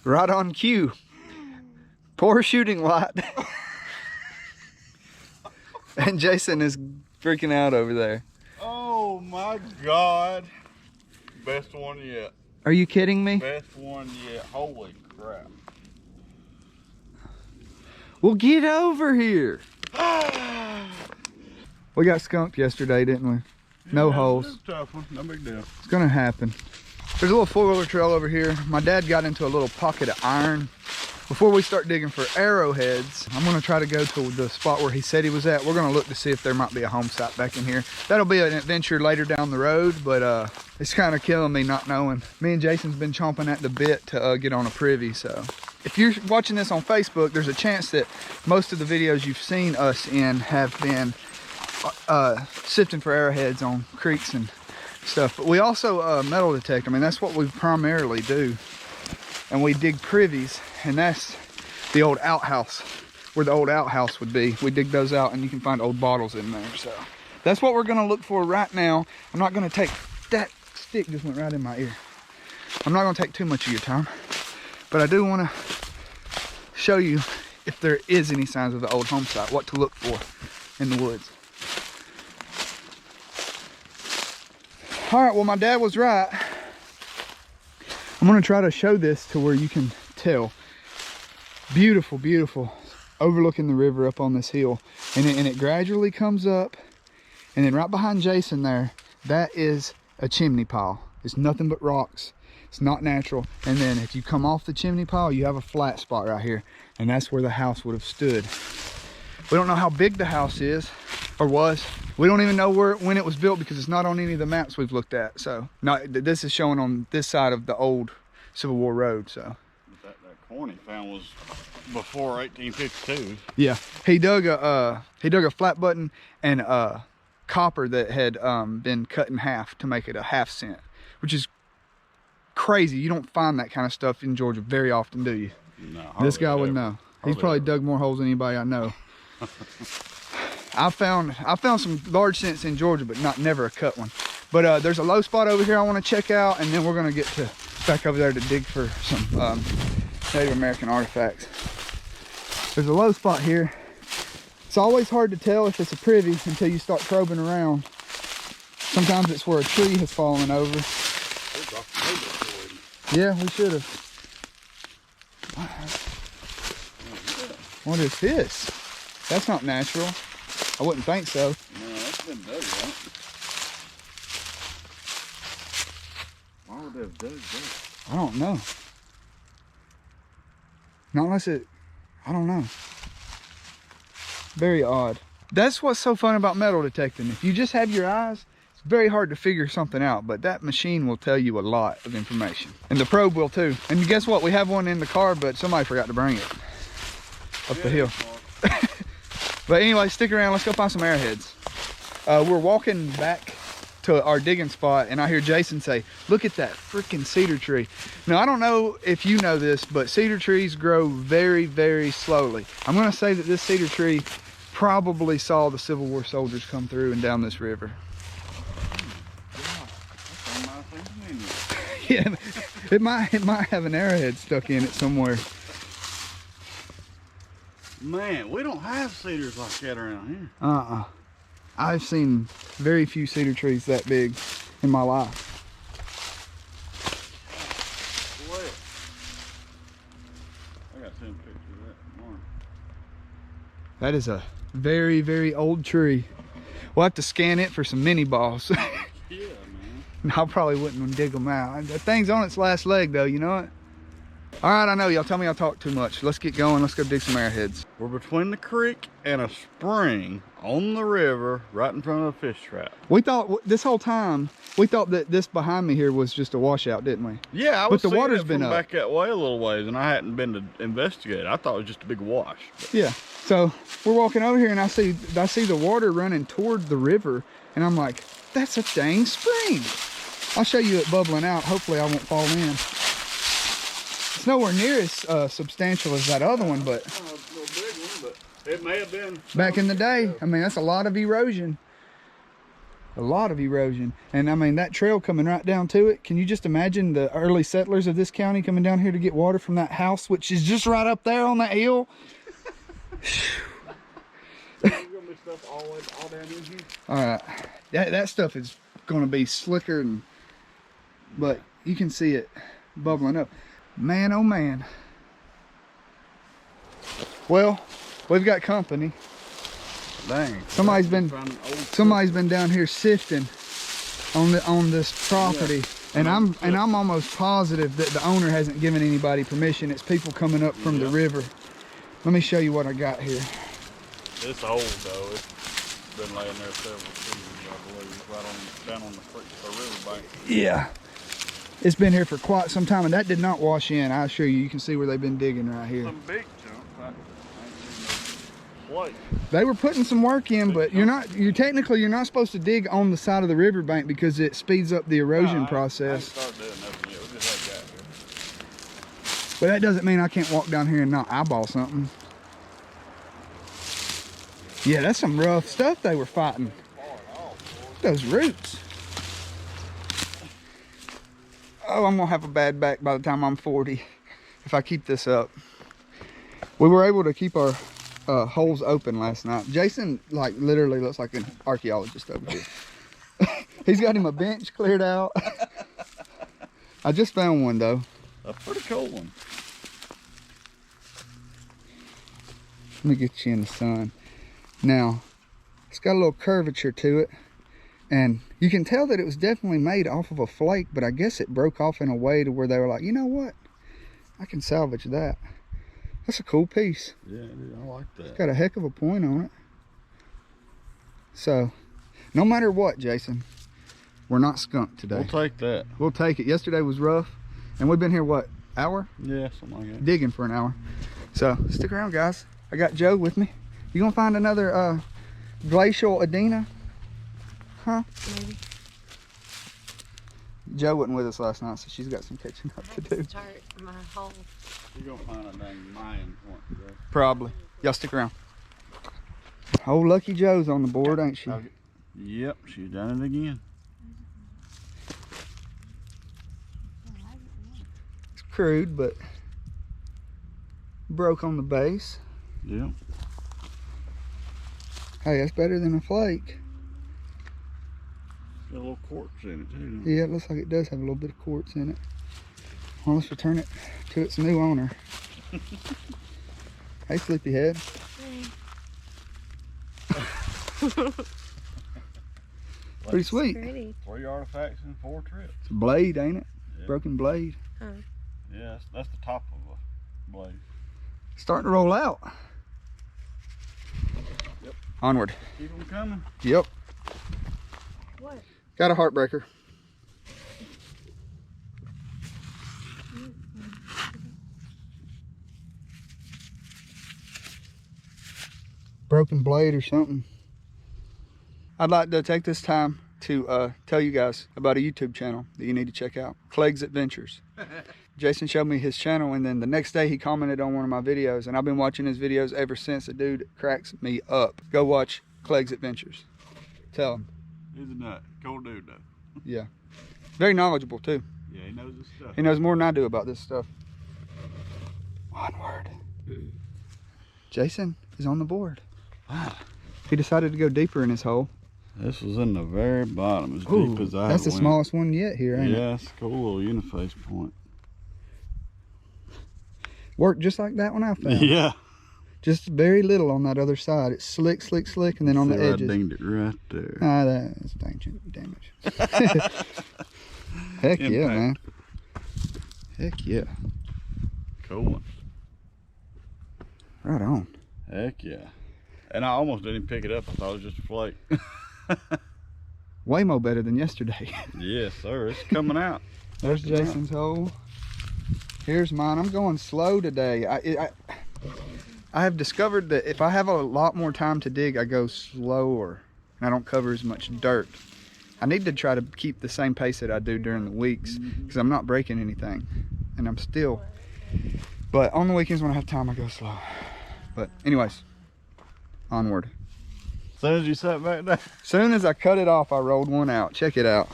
Right on cue. Poor shooting light. And Jason is freaking out over there. Oh my God. Best one yet. Are you kidding me? Best one yet. Holy crap. Well, get over here. We got skunked yesterday, didn't we? No holes. It's a tough one. No big deal. It's gonna happen. There's a little four-wheeler trail over here. My dad got into a little pocket of iron. Before we start digging for arrowheads, I'm gonna try to go to the spot where he said he was at. We're gonna look to see if there might be a home site back in here. That'll be an adventure later down the road, but it's kind of killing me not knowing. Me and Jason's been chomping at the bit to get on a privy, so. If you're watching this on Facebook, there's a chance that most of the videos you've seen us in have been sifting for arrowheads on creeks and stuff. But we also metal detect. I mean, that's what we primarily do. And we dig privies, and that's the old outhouse, where the old outhouse would be. We dig those out and you can find old bottles in there. So that's what we're gonna look for right now. I'm not gonna take, that stick just went right in my ear. I'm not gonna take too much of your time, but I do wanna show you if there is any signs of the old home site, what to look for in the woods. All right, well, my dad was right. I'm gonna try to show this to where you can tell. Beautiful, beautiful, overlooking the river up on this hill. And it gradually comes up, and then right behind Jason there, that is a chimney pile. It's nothing but rocks. It's not natural. And then if you come off the chimney pile, you have a flat spot right here, and that's where the house would have stood. We don't know how big the house is, or was. We don't even know when it was built because it's not on any of the maps we've looked at. So no, this is showing on this side of the old Civil War road. So That corn he found was before 1852. yeah, he dug a flat button and copper that had been cut in half to make it a 1/2 cent, which is crazy. You don't find that kind of stuff in Georgia very often, do you? No, This guy would know. He's probably dug more holes than anybody I know. I found some large cents in Georgia, but never a cut one. But there's a low spot over here I want to check out, and then we're gonna get back over there to dig for some Native American artifacts. There's a low spot here. It's always hard to tell if it's a privy until you start probing around. Sometimes it's where a tree has fallen over. Yeah, we should have. What is this? That's not natural. I wouldn't think so. No, that's been dug, right? Why would they have dug that? I don't know. Not unless I don't know. Very odd. That's what's so fun about metal detecting. If you just have your eyes, it's very hard to figure something out, but that machine will tell you a lot of information. And the probe will too. And guess what? We have one in the car, but somebody forgot to bring it up the hill. But anyway, stick around. Let's go find some arrowheads. We're walking back to our digging spot, and I hear Jason say, look at that freaking cedar tree. Now, I don't know if you know this, but cedar trees grow very, very slowly. I'm going to say that this cedar tree probably saw the Civil War soldiers come through and down this river. Yeah, it might have an arrowhead stuck in it somewhere. Man, we don't have cedars like that around here. I've seen very few cedar trees that big in my life. I got 10 pictures of that tomorrow. That is a very, very old tree. We'll have to scan it for some mini balls. Yeah, man. I probably wouldn't dig them out. That thing's on its last leg though, you know it? All right, I know y'all tell me I talk too much. Let's get going. Let's go dig some arrowheads. We're between the creek and a spring on the river right in front of a fish trap. We thought this whole time, we thought that this behind me here was just a washout, didn't we? Yeah, I was But the water's been up back that way a little ways, and I hadn't been to investigate. I thought it was just a big wash. But yeah, so we're walking over here and I see the water running toward the river, and I'm like, that's a dang spring. I'll show you it bubbling out. Hopefully I won't fall in. It's nowhere near as substantial as that other one, but a little big one, but it may have been back in the day, I mean, that's a lot of erosion. A lot of erosion. And I mean, that trail coming right down to it, can you just imagine the early settlers of this county coming down here to get water from that house, which is just right up there on that hill? All down in here. All right, that stuff is gonna be slicker, but you can see it bubbling up. Man, oh man. Well, we've got company. Dang. Somebody's been down here sifting on this property, and I'm almost positive that the owner hasn't given anybody permission. It's people coming up from the river. Let me show you what I got here. It's old though. It's been laying there several seasons, I believe, right down on the riverbank. Yeah. It's been here for quite some time, and that did not wash in. I assure you, you can see where they've been digging right here. Some big chunks. I ain't seen no place. They were putting some work in, but you're not supposed to dig on the side of the riverbank because it speeds up the erosion process. I ain't started doing nothing yet. We just like that here. But that doesn't mean I can't walk down here and not eyeball something. Yeah, that's some rough stuff they were fighting. Those roots. Oh, I'm gonna have a bad back by the time I'm 40 if I keep this up. We were able to keep our holes open last night. Jason, like, literally looks like an archaeologist over here. He's got him a bench cleared out. I just found one though. A pretty cool one. Let me get you in the sun. Now, it's got a little curvature to it, and you can tell that it was definitely made off of a flake, but I guess it broke off in a way to where they were like, you know what? I can salvage that. That's a cool piece. Yeah, dude, I like that. It's got a heck of a point on it. So, no matter what, Jason, we're not skunked today. We'll take that. We'll take it. Yesterday was rough, and we've been here, what, hour? Yeah, something like that. Digging for an hour. So, stick around, guys. I got Joe with me. You gonna find another glacial Adena? Huh? Maybe. Joe wasn't with us last night, so she's got some catching up to do. Start my hole. You're gonna find a dang Mayan point, bro. Probably. Y'all stick around. Oh, Lucky Joe's on the board, ain't she? Yep, she's done it again. It's crude, but broke on the base. Yep. Hey, that's better than a flake. Got a little quartz in it too. Yeah, it looks like it does have a little bit of quartz in it. Well, let's return it to its new owner. Hey, sleepyhead. Pretty sweet. Pretty. 3 artifacts in 4 trips. It's a blade, ain't it? Yeah. Broken blade. Huh. Yeah, that's the top of a blade. Starting to roll out. Yep. Onward. Keep them coming. Yep. What? Got a heartbreaker. Broken blade or something. I'd like to take this time to tell you guys about a YouTube channel that you need to check out. Clegg's Adventures. Jason showed me his channel, and then the next day he commented on one of my videos, and I've been watching his videos ever since. The dude cracks me up. Go watch Clegg's Adventures. Tell him. He's a nut. Cool dude though. Yeah. Very knowledgeable too. Yeah, he knows his stuff. He knows more than I do about this stuff. Onward. Jason is on the board. Wow. He decided to go deeper in his hole. This was in the very bottom, as Ooh, deep as I that's the went. smallest one yet here, ain't it? Yeah, it's a cool little uniface point. Worked just like that one I found. Yeah. Just very little on that other side. It's slick, slick, slick, and then on the See, I edges. dinged it right there. Ah, that's damage. Heck yeah, Impact. man. Heck yeah. Cool one. Right on. Heck yeah. And I almost didn't pick it up. I thought it was just a flake. Way more better than yesterday. Yes, sir. It's coming out. There's Jason's hole. Here's mine. I'm going slow today. I have discovered that if I have a lot more time to dig, I go slower and I don't cover as much dirt. I need to try to keep the same pace that I do during the weeks because I'm not breaking anything, and I'm still. But on the weekends when I have time, I go slow. But anyways, onward. soon as you sat back there. Soon as I cut it off, I rolled one out. Check it out.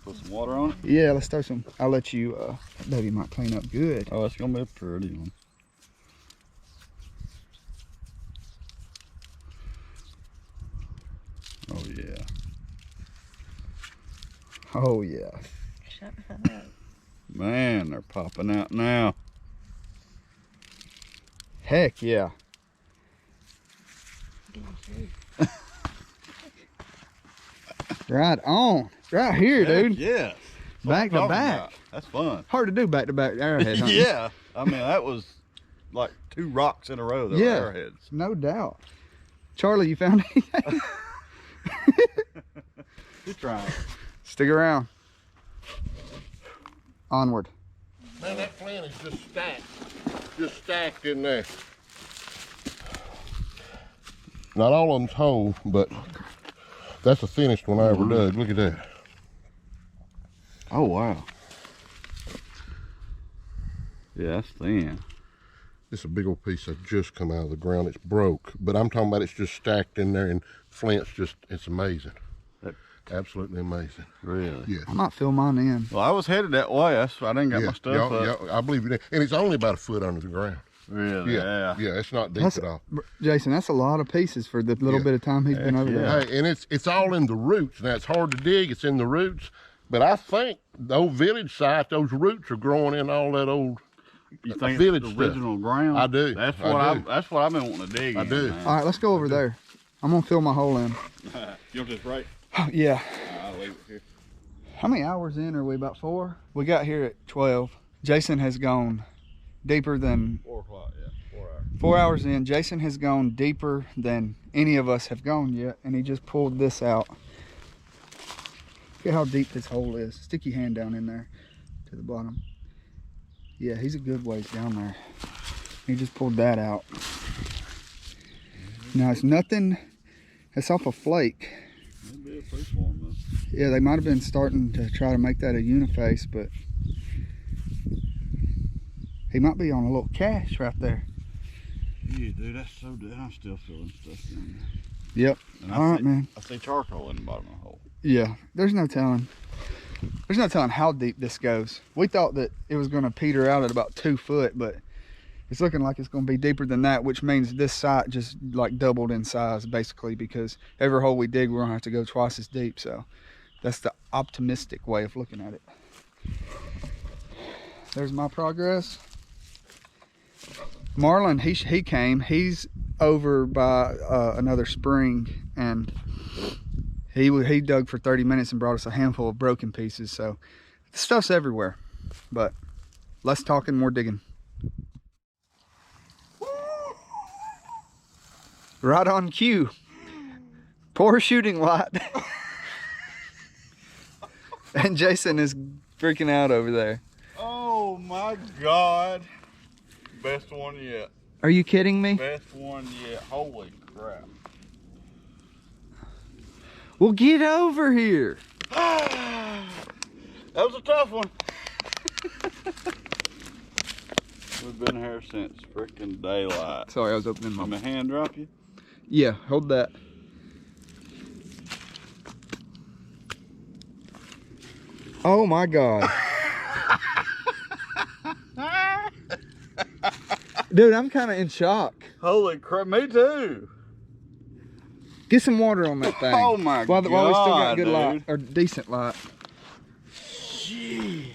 Put some water on it? Yeah, let's throw some. I'll let you, that baby might clean up good. Oh, it's gonna be a pretty one. Oh yeah. Oh yeah. Shut up. Man, they're popping out now. Heck yeah. Right on. Right here, dude. Yeah. Back to back. That's fun. Hard to do back to back arrowheads. Huh? Yeah. I mean, that was like 2 rocks in a row that were arrowheads. No doubt. Charlie, you found anything? Keep trying. Stick around. Onward. Man, that flint is just stacked. Just stacked in there. Not all of them's whole, but that's the thinnest one I ever dug. Look at that. Oh, wow. Yeah, that's thin. It's a big old piece that just come out of the ground. It's broke, but I'm talking about it's just stacked in there, and flint's just, it's amazing. Absolutely amazing. Really? Yeah. I might fill mine in. Well, I was headed that way. That's why I didn't got my stuff up. Yeah, I believe you did. And it's only about a foot under the ground. Really? Yeah, it's not deep That's at all. Jason, that's a lot of pieces for the little bit of time he's been over there. Hey, and it's all in the roots. Now, it's hard to dig. It's in the roots. But I think the old village site, those roots are growing in all that old You think village it's the original stuff. ground? I do. That's I what do. that's what I've been wanting to dig. I in, do. man. All right, let's go over there. I'm gonna fill my hole in. You want this right? Yeah. I'll leave it here. How many hours in are we? About 4? We got here at 12. Jason has gone deeper than 4 o'clock. Yeah, 4 hours. 4 hours in. Jason has gone deeper than any of us have gone yet, and he just pulled this out. Look at how deep this hole is. Stick your hand down in there to the bottom. Yeah, he's a good ways down there. He just pulled that out. Now it's nothing. It's off a flake. It'll be a pretty warm though. Yeah, they might have been starting to try to make that a uniface, but he might be on a little cache right there. Yeah, dude, that's so dead. I'm still feeling stuff in there. Yep. And All right, man. I see charcoal in the bottom of the hole. Yeah, there's no telling. There's no telling how deep this goes. We thought that it was going to peter out at about 2 foot, but it's looking like it's going to be deeper than that, which means this site just like doubled in size basically, because every hole we dig, we're going to have to go twice as deep. So that's the optimistic way of looking at it. There's my progress. Marlon, he came. He's over by another spring, and he dug for 30 minutes and brought us a handful of broken pieces. So the stuff's everywhere, but less talking, more digging. Right on cue. Poor shooting light. And Jason is freaking out over there. Oh my God. Best one yet. Are you kidding me? Best one yet. Holy crap. Well, get over here. That was a tough one. We've been here since freaking daylight. Sorry, I was opening Let my my... hand drop you. Yeah, hold that. Oh my God. Dude, I'm kind of in shock. Holy crap, me too. Get some water on that thing. Oh my while we still got God, good light, dude. or decent light. Gee,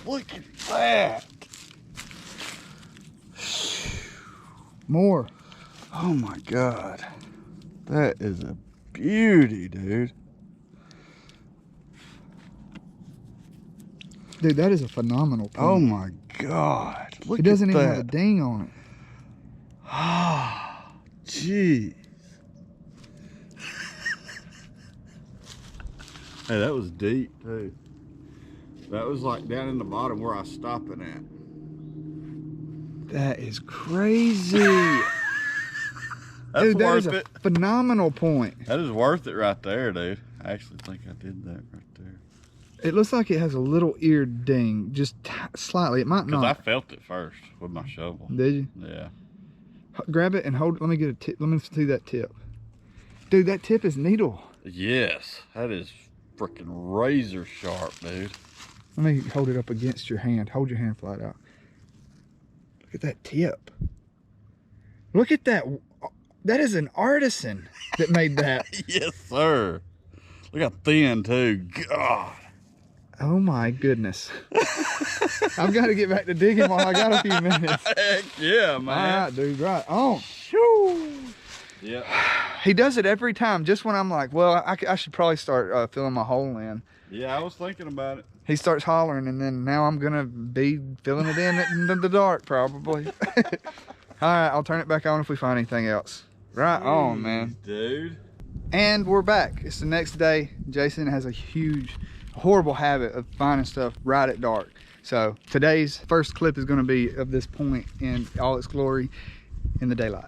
look at that. More. Oh my God. That is a beauty, dude. Dude, that is a phenomenal point. Oh my God. Look It doesn't at even that. have a ding on it. Ah, jeez. Hey, that was deep too. That was like down in the bottom where I was stopping at. That is crazy. That's Dude, that is worth a it. phenomenal point. That is worth it right there, dude. I actually think I did that right there. It looks like it has a little ear ding, just slightly. It might Because I not. felt it first with my shovel. Did you? Yeah. Grab it and hold it. Let me get a tip. Let me see that tip. Dude, that tip is needle. Yes, that is freaking razor sharp, dude. Let me hold it up against your hand. Hold your hand flat out. Look at that tip. Look at that. That is an artisan that made that. Yes, sir. Look how thin, too. God. Oh my goodness. I've got to get back to digging while I got a few minutes. Heck yeah, man. All right, dude, right on. Shoo. Yeah. He does it every time, just when I'm like, well, I should probably start filling my hole in. Yeah, I was thinking about it. He starts hollering, and then now I'm going to be filling it in the dark, probably. All right, I'll turn it back on if we find anything else. Right on, man. Dude. And we're back. It's the next day. Jason has a horrible habit of finding stuff right at dark. So today's first clip is going to be of this point in all its glory in the daylight.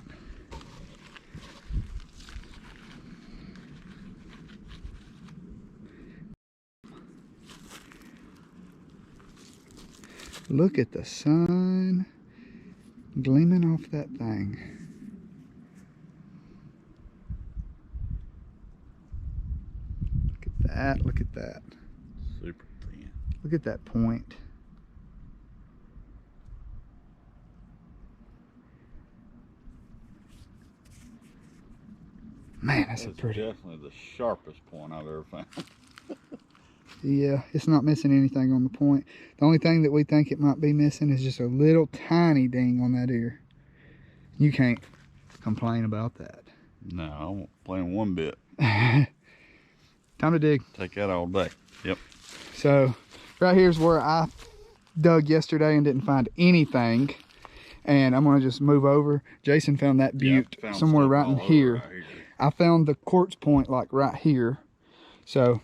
Look at the sun gleaming off that thing. Look at that, look at that. Super thin. Look at that point. Man, that's pretty. Definitely the sharpest point I've ever found. Yeah, it's not missing anything on the point. The only thing that we think it might be missing is just a little tiny ding on that ear. You can't complain about that. No, I won't complain one bit. Time to dig. Take that all day. Yep. So right here's where I dug yesterday and didn't find anything. And I'm gonna just move over. Jason found that butte somewhere right in here. Right here. I found the quartz point like right here. So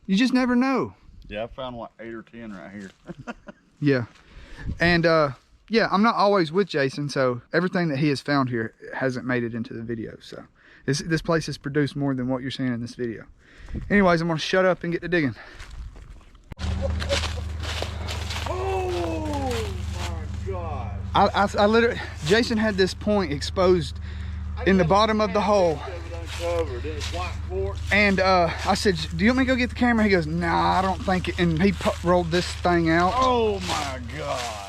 you just never know. Yeah, I found like 8 or 10 right here. Yeah. And yeah, I'm not always with Jason, so everything that he has found here hasn't made it into the video. So this place has produced more than what you're seeing in this video. Anyways, I'm gonna shut up and get to digging. Oh my God. I literally, Jason had this point exposed in the bottom of the hole. And I said, do you want me to go get the camera? He goes, nah, I don't think it. And he rolled this thing out. Oh my God.